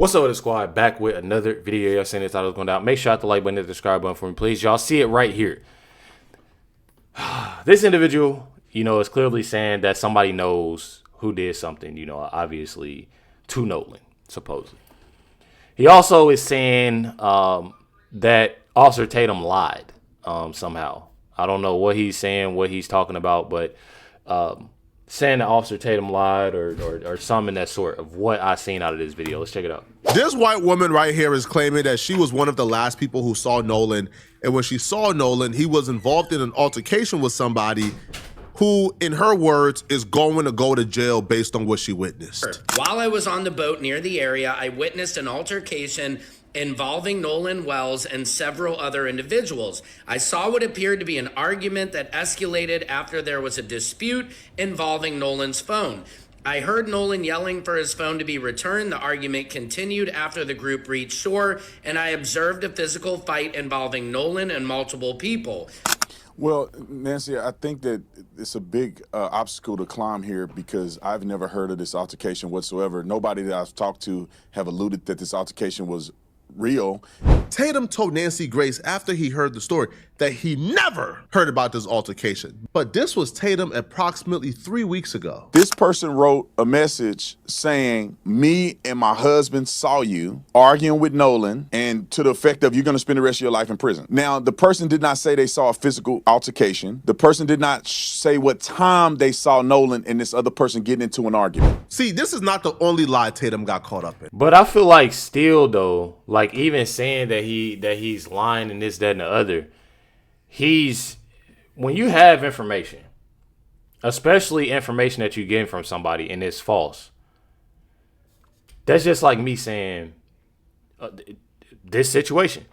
What's up with the squad? Back with another video. Y'all seen this title going down. Make sure you hit the like button and the subscribe button for me, please. Y'all see it right here. This individual, is clearly saying that somebody knows who did something, obviously to Nolan, supposedly. He also is saying that Officer Tatum lied somehow. I don't know what he's saying, what he's talking about, but saying that Officer Tatum lied or something in that sort of what I seen out of this video. Let's check it out. This white woman right here is claiming that she was one of the last people who saw Nolan. And when she saw Nolan, he was involved in an altercation with somebody who, in her words, is going to go to jail based on what she witnessed. While I was on the boat near the area, I witnessed an altercation involving Nolan Wells and several other individuals. I saw what appeared to be an argument that escalated after there was a dispute involving Nolan's phone. I heard Nolan yelling for his phone to be returned. The argument continued after the group reached shore, and I observed a physical fight involving Nolan and multiple people. Well, Nancy, I think that it's a big obstacle to climb here because I've never heard of this altercation whatsoever. Nobody that I've talked to have alluded that this altercation was real. Tatum told Nancy Grace after he heard the story that he never heard about this altercation. But this was Tatum approximately 3 weeks ago. This person wrote a message saying, me and my husband saw you arguing with Nolan, and to the effect of you're going to spend the rest of your life in prison. Now, the person did not say they saw a physical altercation. The person did not say what time they saw Nolan and this other person getting into an argument. See, this is not the only lie Tatum got caught up in. But I feel like still though, like even saying that he's lying and this, that, and the other, when you have information, especially information that you're getting from somebody and it's false, that's just like me saying this situation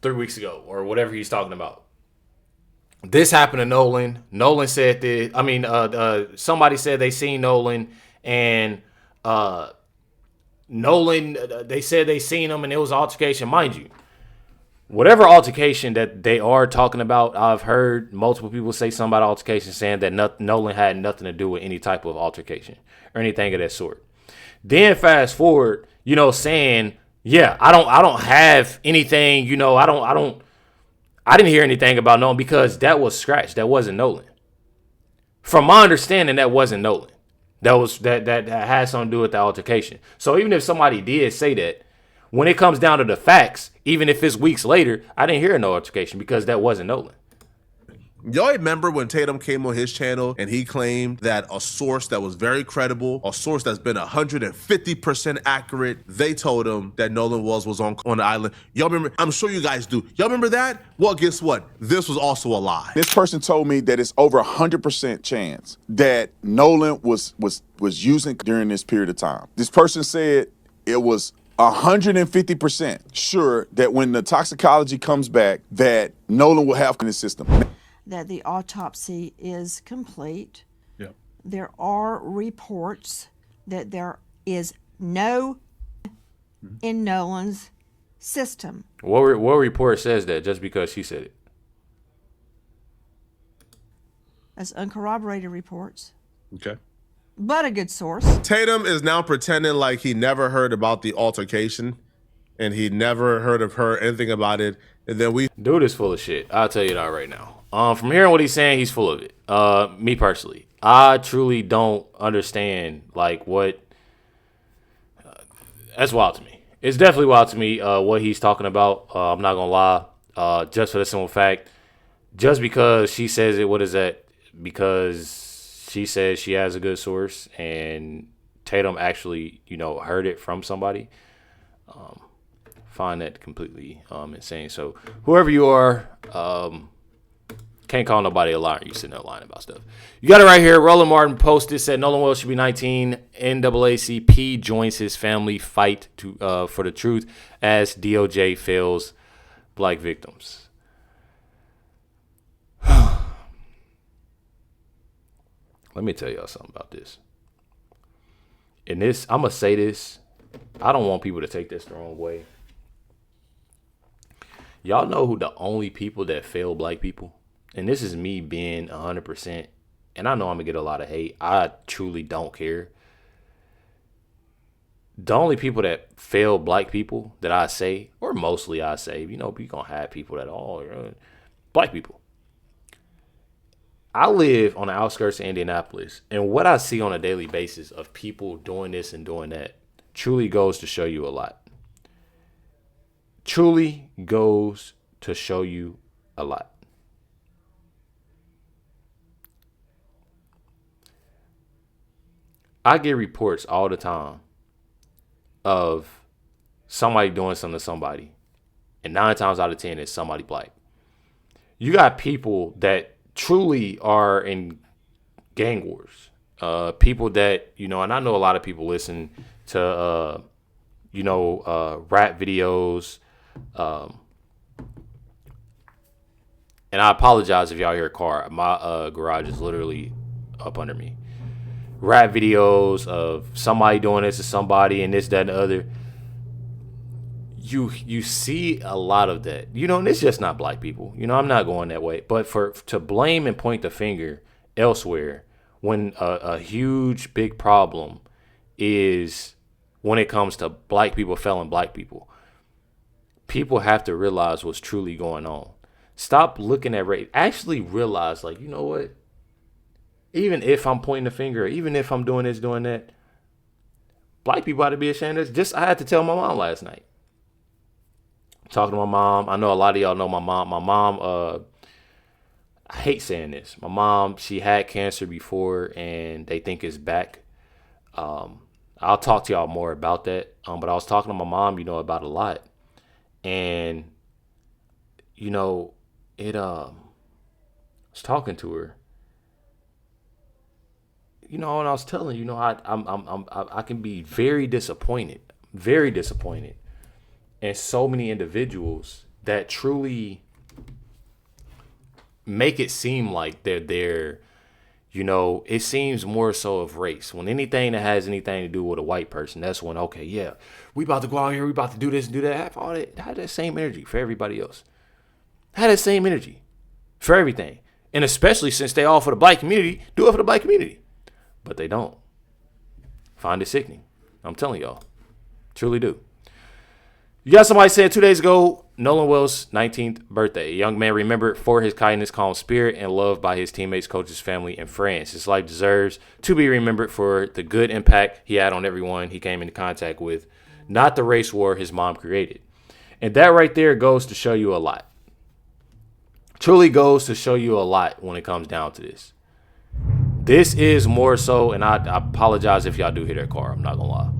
3 weeks ago or whatever he's talking about. This happened to Nolan. Nolan said that. Somebody said they seen Nolan and Nolan. They said they seen him and it was an altercation, mind you. Whatever altercation that they are talking about, I've heard multiple people say something about altercation saying that Nolan had nothing to do with any type of altercation or anything of that sort. Then fast forward, saying, yeah, I don't have anything, I didn't hear anything about Nolan because that was scratched. That wasn't Nolan. From my understanding, that wasn't Nolan. That had something to do with the altercation. So even if somebody did say that, when it comes down to the facts, even if it's weeks later, I didn't hear no altercation because that wasn't Nolan. Y'all remember when Tatum came on his channel and he claimed that a source that was very credible, a source that's been 150% accurate, they told him that Nolan was on the island. Y'all remember? I'm sure you guys do. Y'all remember that? Well, guess what? This was also a lie. This person told me that it's over 100% chance that Nolan was using during this period of time. This person said it was 150% sure that when the toxicology comes back, that Nolan will have in his system. That the autopsy is complete. Yep. There are reports that there is no in Nolan's system. What report says that just because she said it? That's uncorroborated reports, Okay. but a good source. Tatum is now pretending like he never heard about the altercation and he never heard of her, anything about it. And then Dude is full of shit. I'll tell you that right now. From hearing what he's saying, he's full of it. Me personally, I truly don't understand what. That's wild to me. It's definitely wild to me what he's talking about. I'm not gonna lie. Just for the simple fact, just because she says it, what is that? Because she says she has a good source, and Tatum actually, heard it from somebody. Find that completely insane. So whoever you are, can't call nobody a liar. You sitting there lying about stuff. You got it right here. Roland Martin posted, said Nolan Wells should be 19. NAACP joins his family fight for the truth as DOJ fails black victims. Let me tell y'all something about this. And this, I'm going to say this. I don't want people to take this the wrong way. Y'all know who the only people that fail black people? And this is me being 100%. And I know I'm going to get a lot of hate. I truly don't care. the only people that fail black people that I say, or mostly I say, you know, you're going to have people that are black people. I live on the outskirts of Indianapolis, and what I see on a daily basis of people doing this and doing that truly goes to show you a lot. Truly goes to show you a lot. I get reports all the time of somebody doing something to somebody, and 9 times out of 10 it's somebody black. You got people that truly are in gang wars. People that, you know, and I know a lot of people listen to, rap videos. And I apologize if y'all hear a car. My garage is literally up under me. Rap videos of somebody doing this to somebody and this, that, and the other. You see a lot of that, you know, and it's just not black people. You know, I'm not going that way. But to blame and point the finger elsewhere when a huge, big problem is when it comes to black people failing black people, people have to realize what's truly going on. Stop looking at race. Actually realize, like, you know what? Even if I'm pointing the finger, even if I'm doing this, doing that, black people ought to be ashamed of this. I had to tell my mom last night. Talking to my mom. I know a lot of y'all know my mom. My mom, I hate saying this. My mom, she had cancer before and they think it's back. I'll talk to y'all more about that. But I was talking to my mom, you know, about a lot. And, you know, I was talking to her. You know, and I was telling, you know, I can be very disappointed in so many individuals that truly make it seem like they're there. You know, it seems more so of race. When anything that has anything to do with a white person, that's when, okay, yeah, we about to go out here, we about to do this and do that. Have that same energy for everybody else. Have that same energy for everything. And especially since they all for the black community, do it for the black community. But they don't. Find it sickening. I'm telling y'all. Truly do. You got somebody said 2 days ago, Nolan Wells' 19th birthday. A young man remembered for his kindness, calm spirit, and loved by his teammates, coaches, family, and friends. His life deserves to be remembered for the good impact he had on everyone he came into contact with, not the race war his mom created. And that right there goes to show you a lot. Truly goes to show you a lot when it comes down to this. This is more so, and I apologize if y'all do hear that car. I'm not gonna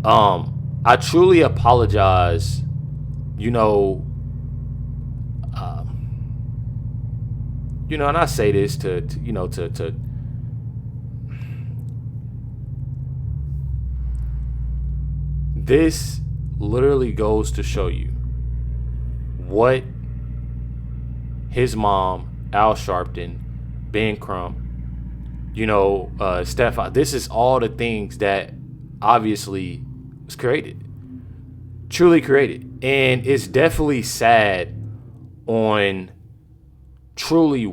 lie. I truly apologize, you know, and I say this to this literally goes to show you what his mom, Al Sharpton, Ben Crump, Steph, this is all the things that obviously was created, truly created. And it's definitely sad on truly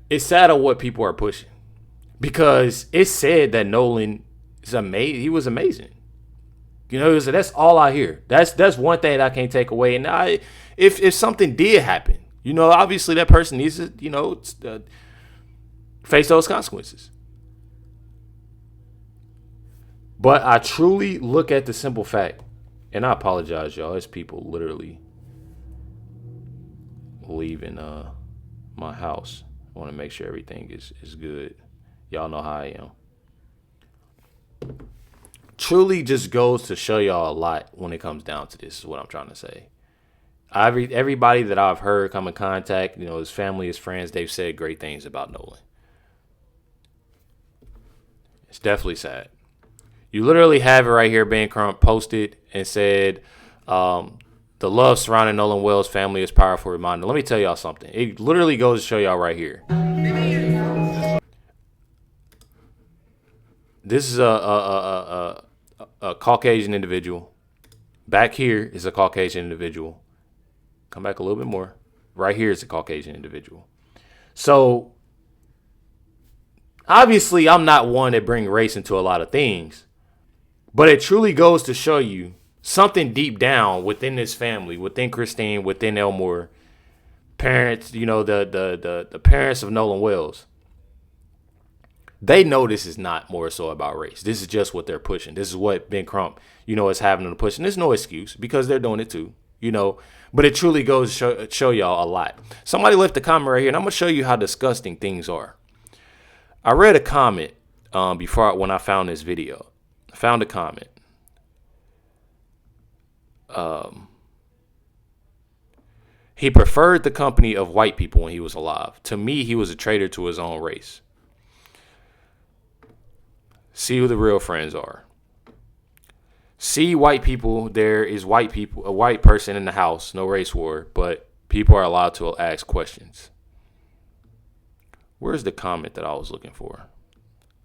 it's sad on what people are pushing, because it's said that Nolan is amazing. He was amazing. That's all I hear. That's one thing that I can't take away. And if something did happen, obviously that person needs to, face those consequences. But I truly look at the simple fact, and I apologize, y'all. It's people literally leaving my house. I want to make sure everything is good. Y'all know how I am. Truly just goes to show y'all a lot when it comes down to this, is what I'm trying to say. Everybody that I've heard come in contact, his family, his friends, they've said great things about Nolan. It's definitely sad. You literally have it right here. Ben Crump posted and said, the love surrounding Nolan Wells' family is a powerful reminder. Let me tell y'all something. It literally goes to show y'all right here. This is a Caucasian individual. Back here is a Caucasian individual. Come back a little bit more. Right here is a Caucasian individual. So Obviously, I'm not one that bring race into a lot of things, but it truly goes to show you something deep down within this family, within Christine, within Elmore, parents, the parents of Nolan Wells. They know this is not more so about race. This is just what they're pushing. This is what Ben Crump, is having them to push. And there's no excuse because they're doing it too, But it truly goes to show y'all a lot. Somebody left a comment right here, and I'm going to show you how disgusting things are. I read a comment when I found this video. I found a comment. He preferred the company of white people when he was alive. To me, he was a traitor to his own race. See who the real friends are. See white people. There is white people, a white person in the house. No race war, but people are allowed to ask questions. Where's the comment that I was looking for?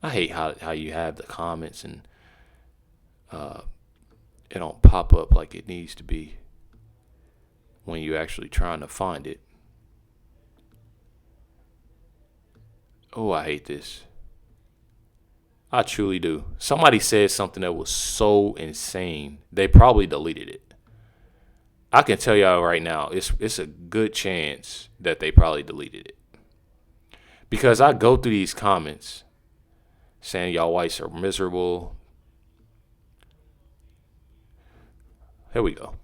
I hate how you have the comments and it don't pop up like it needs to be when you're actually trying to find it. Oh, I hate this. I truly do. Somebody said something that was so insane, they probably deleted it. I can tell y'all right now, it's a good chance that they probably deleted it. Because I go through these comments saying y'all whites are miserable. Here we go.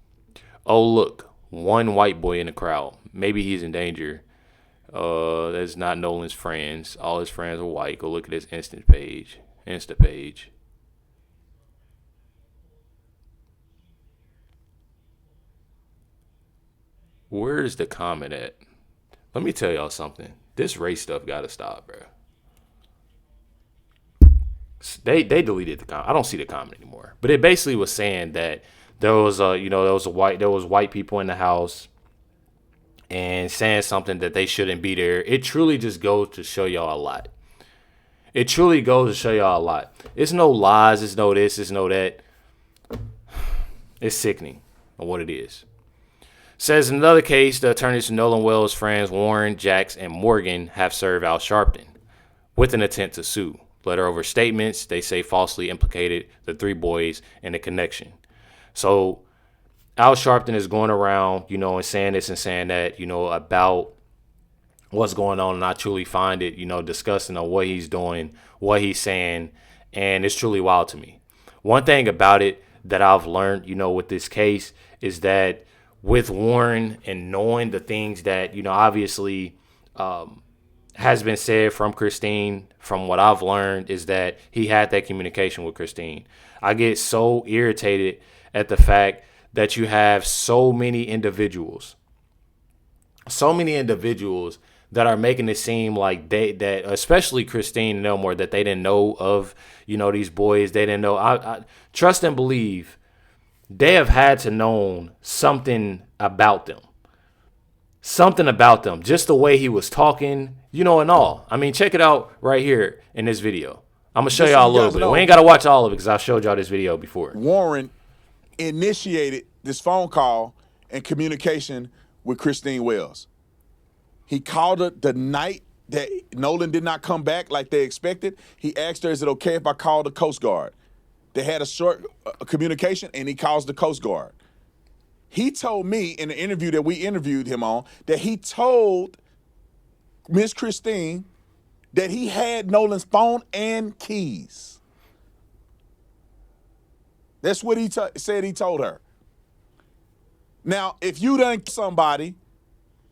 Oh, look, one white boy in the crowd. Maybe he's in danger. That's not Nolan's friends. All his friends are white. Go look at his Insta page. Where's the comment at? Let me tell y'all something. This race stuff gotta stop, bro. They deleted the comment. I don't see the comment anymore. But it basically was saying that there was white people in the house and saying something that they shouldn't be there. It truly just goes to show y'all a lot. It truly goes to show y'all a lot. It's no lies. It's no this. It's no that. It's sickening on what it is. Says in another case, the attorneys to Nolan Wells' friends Warren, Jax, and Morgan have served Al Sharpton with an intent to sue. Letter over statements, they say falsely implicated the three boys in a connection. So Al Sharpton is going around, and saying this and saying that, about what's going on, and I truly find it, disgusting on what he's doing, what he's saying, and it's truly wild to me. One thing about it that I've learned, with this case is that with Warren and knowing the things that, obviously has been said from Christine, from what I've learned is that he had that communication with Christine. I get so irritated at the fact that you have so many individuals that are making it seem like that especially Christine and Elmore, that they didn't know of, these boys. They didn't know. I trust and believe they have had to know something about them. Something about them. Just the way he was talking, and all. I mean, check it out right here in this video. I'm going to show y'all a little bit. We ain't got to watch all of it because I showed y'all this video before. Warren initiated this phone call and communication with Christine Wells. He called her the night that Nolan did not come back like they expected. He asked her, is it okay if I call the Coast Guard? They had a short communication, and he calls the Coast Guard. He told me in the interview that we interviewed him on that he told Miss Christine that he had Nolan's phone and keys. That's what he said he told her. Now, if you done somebody,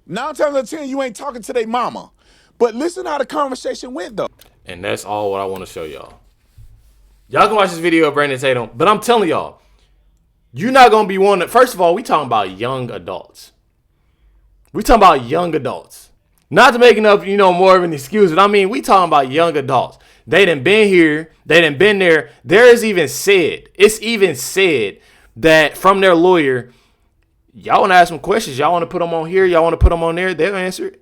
9 times out of 10, you ain't talking to their mama. But listen how the conversation went, though. And that's all what I want to show y'all. Y'all can watch this video of Brandon Tatum, but I'm telling y'all, you're not going to be one that, first of all, we talking about young adults. We talking about young adults. Not to making up, more of an excuse, but I mean, we talking about young adults. They done been here. They done been there. It's even said that from their lawyer, y'all want to ask them questions. Y'all want to put them on here. Y'all want to put them on there. They'll answer it.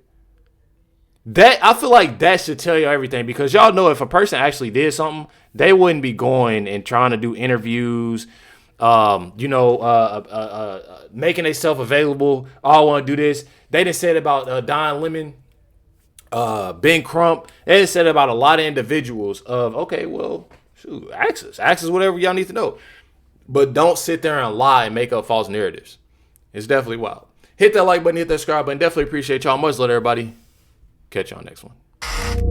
I feel like that should tell you everything, because y'all know if a person actually did something, they wouldn't be going and trying to do interviews, making themselves available. Oh, I want to do this. They done said about Don Lemon Ben Crump. They said about a lot of individuals of, okay, well, shoot, ask us whatever y'all need to know. But don't sit there and lie and make up false narratives. It's definitely wild. Hit that like button, hit that subscribe button. Definitely appreciate y'all. Much love, everybody. Catch y'all next one.